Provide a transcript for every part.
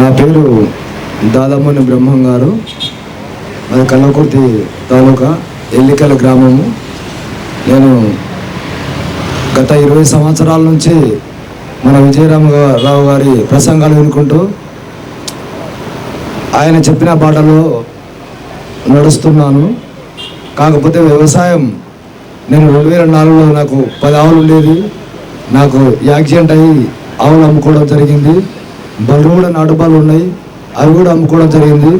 నా పేరు దాదామణి బ్రహ్మం గారు. అది కల్వకుర్తి తాలూకా ఎల్లికల గ్రామము. నేను గత 20 సంవత్సరాల నుంచి మన విజయరామరావు గారి ప్రసంగాలు వినుకుంటూ ఆయన చెప్పిన బాటలో నడుస్తున్నాను. కాకపోతే వ్యవసాయం నేను 2004లో నాకు 10 ఆవులు ఉండేది. నాకు యాక్సిడెంట్ అయ్యి ఆవులు అమ్ముకోవడం జరిగింది. బర్రెలు కూడా నాటుబాలు ఉన్నాయి, అవి కూడా అమ్ముకోవడం జరిగింది.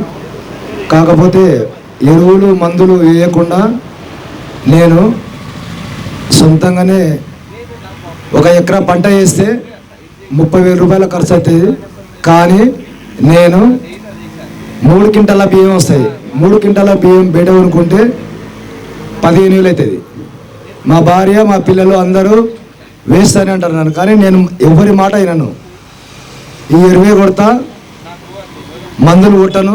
కాకపోతే ఎరువులు మందులు వేయకుండా నేను సొంతంగానే 1 ఎకరా పంట వేస్తే 30,000 రూపాయల ఖర్చు అవుతుంది. కానీ నేను 3 క్వింటాల బియ్యం వస్తాయి. 3 క్వింటాల బియ్యం బయట కొనుక్కుంటే 15,000 అవుతుంది. మా భార్య మా పిల్లలు అందరూ వేస్తానే అంటారు నన్ను. కానీ నేను ఎవరి మాట అయినాను. ఈ ఎరువే కొడతా, మందులు కొట్టను,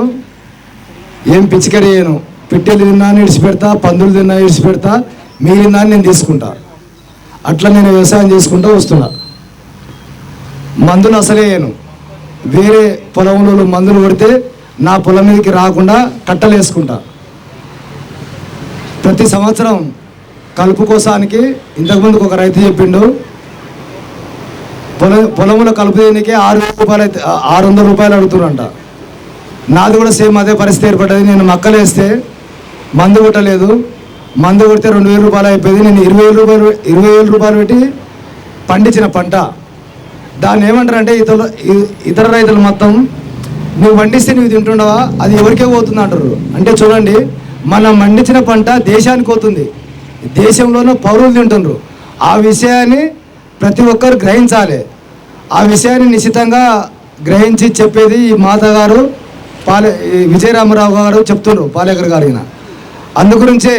ఏం పిచ్చికడి చేయను. పిట్టెలు తిన్నాను ఇడిచిపెడతా, పందులు తిన్నా ఇడిచిపెడతా, మిగిలిందాన్ని నేను తీసుకుంటా. అట్లా నేను వ్యవసాయం చేసుకుంటూ వస్తున్నా. మందులు అసలే వేయను. వేరే పొలంలో మందులు కొడితే నా పొలం మీదకి రాకుండా కట్టలు వేసుకుంటా. ప్రతి సంవత్సరం కలుపు కోసానికి ఇంతకుముందుకు ఒక రైతు చెప్పిండు, పొలంలో కలుపు దేనికి 600 రూపాయలు అడుగుతున్నారంట. నాది కూడా సేమ్ అదే పరిస్థితి ఏర్పడ్డది. నేను మక్కలు వేస్తే మందు కొట్టలేదు. మందు కొడితే 2,000 రూపాయలు అయిపోయింది. నేను 20,000 రూపాయలు పెట్టి పండించిన పంట. దాన్ని ఏమంటారంటే ఇతర రైతులు మొత్తం నువ్వు పండిస్తే నువ్వు తింటుండవా, అది ఎవరికే పోతుంది అంటారు. అంటే చూడండి, మనం పండించిన పంట దేశానికి పోతుంది, దేశంలోనూ పౌరులు తింటున్నారు. ఆ విషయాన్ని ప్రతి ఒక్కరు గ్రహించాలి. ఆ విషయాన్ని నిశ్చితంగా గ్రహించి చెప్పేది ఈ మాతగారు విజయరామరావు గారు చెప్తున్నారు, పాలేకర్ గారు. అందుగురించే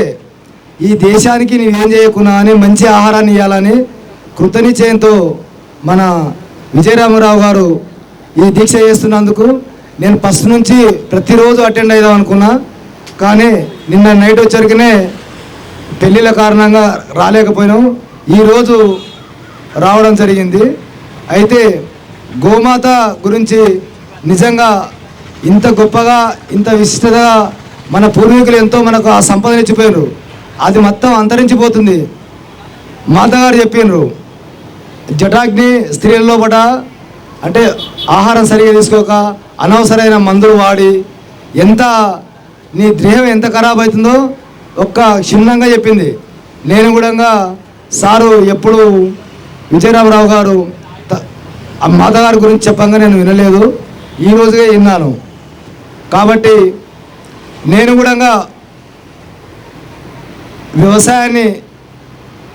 ఈ దేశానికి నీవేం చేయకున్నా అని మంచి ఆహారాన్ని ఇవ్వాలని కృతనిశ్చయంతో మన విజయరామరావు గారు ఈ దీక్ష చేస్తున్నందుకు నేను ఫస్ట్ నుంచి ప్రతిరోజు అటెండ్ అవుదాం అనుకున్నా. కానీ నిన్న నైట్ వచ్చరికనే పెళ్ళిళ్ళ కారణంగా రాలేకపోయినాం. ఈరోజు రావడం జరిగింది. అయితే గోమాత గురించి నిజంగా ఇంత గొప్పగా, ఇంత విశిష్టగా మన పూర్వీకులు ఎంతో మనకు ఆ సంపదను ఇచ్చిపోయినారు. అది మొత్తం అంతరించిపోతుంది. మాతగారు చెప్పినారు, జటాగ్ని స్త్రీల్లో పట అంటే ఆహారం సరిగా తీసుకోక అనవసరమైన మందులు వాడి ఎంత నీ దేహం ఎంత ఖరాబ్ అవుతుందో ఒక్క క్షుణ్ణంగా చెప్పింది. నేను కూడా సారు ఎప్పుడు విజయరామరావు గారు ఆ మాతగారి గురించి చెప్పంగా నేను వినలేదు, ఈరోజుగా విన్నాను. కాబట్టి నేను కూడా వ్యవసాయాన్ని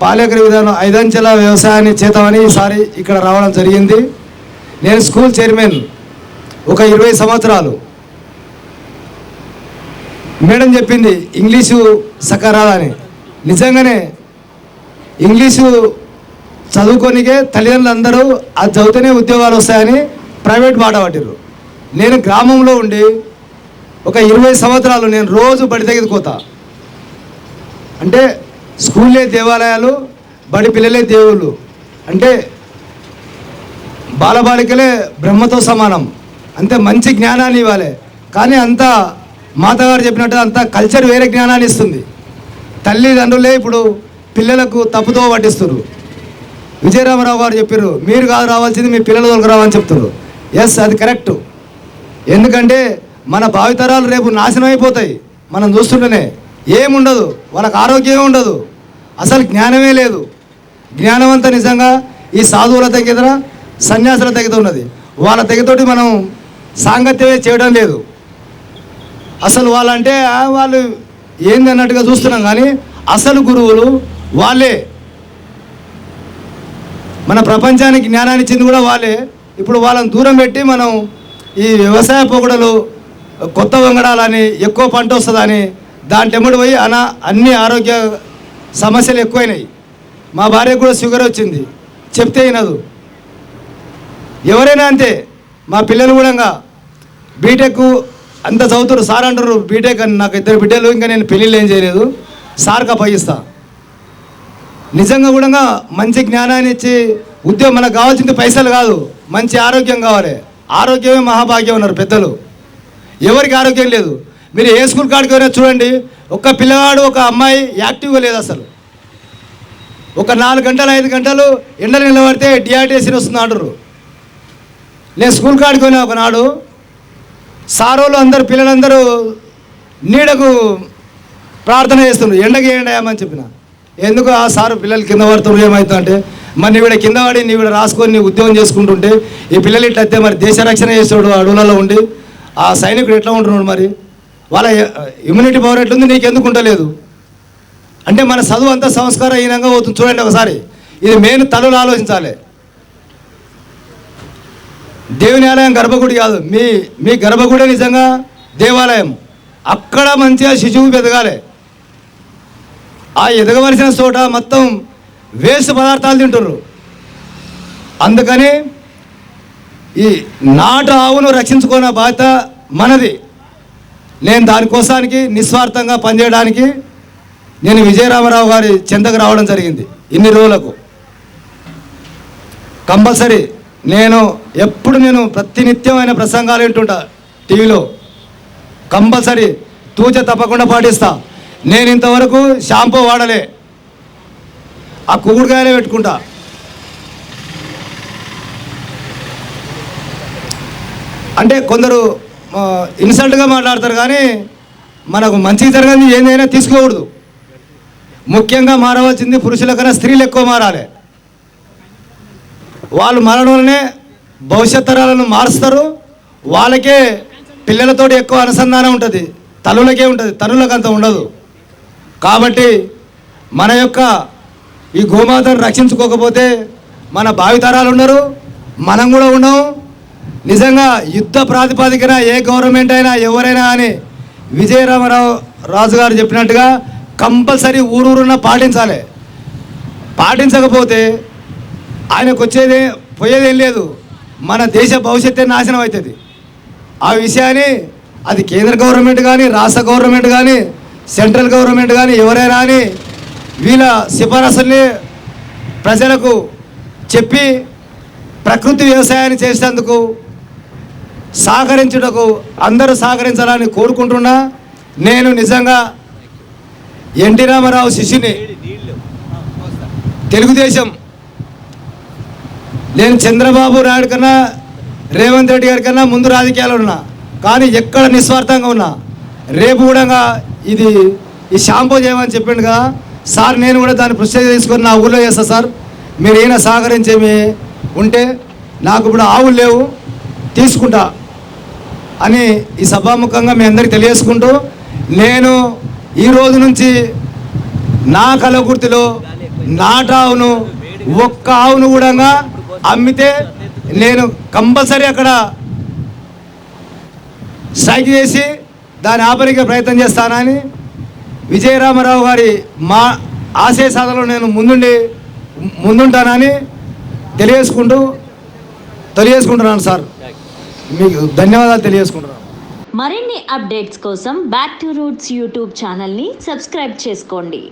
పాలేకర్ విధానం 5 అంచెల వ్యవసాయాన్ని చేద్దామని ఈసారి ఇక్కడ రావడం జరిగింది. నేను స్కూల్ చైర్మన్ ఒక 20 సంవత్సరాలు. మేడం చెప్పింది ఇంగ్లీషు సకారాలని. నిజంగానే ఇంగ్లీషు చదువుకోనికే తల్లిదండ్రులు అందరూ అది చదివితేనే ఉద్యోగాలు వస్తాయని ప్రైవేట్ బాట పట్టిర్రు. నేను గ్రామంలో ఉండి ఒక 20 సంవత్సరాలు నేను రోజు బడి దగ్గరికి పోతా. అంటే స్కూల్లే దేవాలయాలు, బడి పిల్లలే దేవుళ్ళు. అంటే బాలబాలికలే బ్రహ్మతో సమానం. అంతే మంచి జ్ఞానాన్ని ఇవ్వాలి. కానీ అంతా మాతగారు చెప్పినట్టు అంతా కల్చర్ వేరే జ్ఞానాన్ని ఇస్తుంది. తల్లిదండ్రులే ఇప్పుడు పిల్లలకు తప్పుతో పట్టిస్తున్నారు. విజయరామరావు గారు చెప్పారు, మీరు కాదు రావాల్సింది మీ పిల్లల దగ్గర రావాలని చెప్తున్నారు. ఎస్, అది కరెక్టు. ఎందుకంటే మన భావితరాలు రేపు నాశనం అయిపోతాయి. మనం చూస్తుంటేనే ఏముండదు, వాళ్ళకి ఆరోగ్యమే ఉండదు, అసలు జ్ఞానమే లేదు. జ్ఞానం అంతా నిజంగా ఈ సాధువుల దగ్గర, సన్యాసుల దగ్గర ఉన్నది. వాళ్ళ దగ్గరతోటి మనం సాంగత్యమే చేయడం లేదు. అసలు వాళ్ళంటే వాళ్ళు ఏంది అన్నట్టుగా చూస్తున్నాం. కానీ అసలు గురువులు వాళ్ళే. మన ప్రపంచానికి జ్ఞానాన్ని ఇచ్చింది కూడా వాళ్ళే. ఇప్పుడు వాళ్ళని దూరం పెట్టి మనం ఈ వ్యవసాయ పొగడలు, కొత్త వంగడాలని, ఎక్కువ పంట వస్తుందని దాంటెమ్మడి పోయి అన్ని ఆరోగ్య సమస్యలు ఎక్కువైనాయి. మా భార్యకు కూడా షుగర్ వచ్చింది, చెప్తే వినదు. ఎవరైనా అంతే. మా పిల్లలు కూడా బీటెక్ అంత చదువుతారు. సార్ అంటారు బీటెక్ అని. నాకు 2 బిడ్డలు, ఇంకా నేను పెళ్ళిళ్ళు ఏం చేయలేదు. సార్కి అప్పగిస్తా. నిజంగా కూడా మంచి జ్ఞానాన్ని ఇచ్చి ఉద్యోగం, మనకు కావాల్సింది పైసలు కాదు, మంచి ఆరోగ్యం కావాలి. ఆరోగ్యమే మహాభాగ్యం ఉన్నారు పెద్దలు. ఎవరికి ఆరోగ్యం లేదు. మీరు ఏ స్కూల్ కాడికి పోయినా చూడండి, ఒక్క పిల్లవాడు ఒక అమ్మాయి యాక్టివ్గా లేదు అసలు. ఒక 4 గంటలు 5 గంటలు ఎండలు నిలబడితే డిహైడ్రేషన్ వస్తుంది అంటారు. నేను స్కూల్ కాడికి పోయినా ఒకనాడు, సారోళ్ళు అందరు పిల్లలందరూ నీడకు ప్రార్థన చేస్తున్నారు, ఎండకి ఏండమని చెప్పిన. ఎందుకు ఆ సారు పిల్లలు కింద పడుతున్నారు ఏమవుతుంది అంటే, మరి నీవిడ కింద పడి నీవిడ రాసుకొని నీ ఉద్యోగం చేసుకుంటుంటే ఈ పిల్లలు ఇట్లయితే మరి దేశ రక్షణ చేస్తాడు అడవులలో ఉండి, ఆ సైనికుడు ఎట్లా ఉంటున్నాడు, మరి వాళ్ళ ఇమ్యూనిటీ పవర్ ఎట్లుంది నీకెందుకు ఉండలేదు అంటే మన చదువు అంతా సంస్కారహీనంగా అవుతుంది. చూడండి ఒకసారి, ఇది మెయిన్ తలలు ఆలోచించాలి. దేవుని ఆలయం గర్భగుడి కాదు, మీ గర్భగుడే నిజంగా దేవాలయం. అక్కడ మంచిగా శిశువు ఎదగాలి. ఆ ఎదగవలసిన చోట మొత్తం వేస్ట్ పదార్థాలు తింటున్నారు. అందుకని ఈ నాటు ఆవును రక్షించుకునే బాధ్యత మనది. నేను దానికోసానికి నిస్వార్థంగా పనిచేయడానికి నేను విజయరామరావు గారి చెంతకు రావడం జరిగింది. ఇన్ని రోజులకు కంపల్సరీ నేను ప్రతినిత్యమైన ప్రసంగాలు వింటుంటా టీవీలో. కంపల్సరీ తూచ తప్పకుండా పాటిస్తా. నేను ఇంతవరకు షాంపూ వాడలే, ఆ కుగుడుకాయలే పెట్టుకుంటా. అంటే కొందరు ఇన్సల్ట్గా మాట్లాడతారు, కానీ మనకు మంచి జరగని ఏదైనా తీసుకోకూడదు. ముఖ్యంగా మారవలసింది పురుషుల కన్నా స్త్రీలు ఎక్కువ మారాలి. వాళ్ళు మారడం వల్లనే భవిష్యత్ తరాలను మారుస్తారు. వాళ్ళకే పిల్లలతోటి ఎక్కువ అనుసంధానం ఉంటుంది, తల్లులకే ఉంటుంది, తల్లులకు అంత ఉండదు. కాబట్టి మన యొక్క ఈ గోమాతను రక్షించుకోకపోతే మన భావితరాలు ఉండరు, మనం కూడా ఉండవు. నిజంగా యుద్ధ ప్రాతిపదికన ఏ గవర్నమెంట్ అయినా ఎవరైనా అని విజయరామరావు రాజు గారు చెప్పినట్టుగా కంపల్సరీ ఊరూరున్న పాటించాలి. పాటించకపోతే ఆయనకు పోయేదేం లేదు, మన దేశ భవిష్యత్తే నాశనం అవుతుంది. ఆ విషయాన్ని అది కేంద్ర గవర్నమెంట్ కానీ, రాష్ట్ర గవర్నమెంట్ కానీ, సెంట్రల్ గవర్నమెంట్ కానీ ఎవరైనా అని వీళ్ళ సిఫారసుల్ని ప్రజలకు చెప్పి ప్రకృతి వ్యవసాయాన్ని చేసేందుకు సహకరించుటకు అందరూ సహకరించాలని కోరుకుంటున్నా. నేను నిజంగా ఎన్టీ రామారావు శిష్యుని. తెలుగుదేశం నేను చంద్రబాబు నాయుడు కన్నా రేవంత్ రెడ్డి గారి కన్నా ముందు రాజకీయాలు ఉన్నా, కానీ ఎక్కడ నిస్వార్థంగా ఉన్నా. రేపు కూడా ఈ షాంపూ చేయమని చెప్పిండు కదా సార్, నేను కూడా దాన్ని ప్రొసీజర్ తీసుకొని నా ఊళ్ళో చేస్తా సార్. మీరు ఏమైనా సహకరించేమి ఉంటే, నాకు ఇప్పుడు ఆవులు లేవు తీసుకుంటా అని ఈ సభాముఖంగా మీ అందరికీ తెలియజేసుకుంటూ, నేను ఈ రోజు నుంచి నా కలగుర్తిలో నాటావును ఒక్క ఆవును కూడా అమ్మితే నేను కంపల్సరీ అక్కడ స్ట్రైక్ చేసి దాన్ని ఆపరికే ప్రయత్నం చేస్తానని విజయరామరావు గారి మా ఆశయ సాధనలో నేను ముందుంటానని తెలియజేసుకుంటున్నాను సార్. మీకు ధన్యవాదాలు తెలియజేసుకుంటున్నాను. మరిన్ని అప్డేట్స్ కోసం బ్యాక్ టు రూట్స్ యూట్యూబ్ ఛానల్ని సబ్స్క్రైబ్ చేసుకోండి.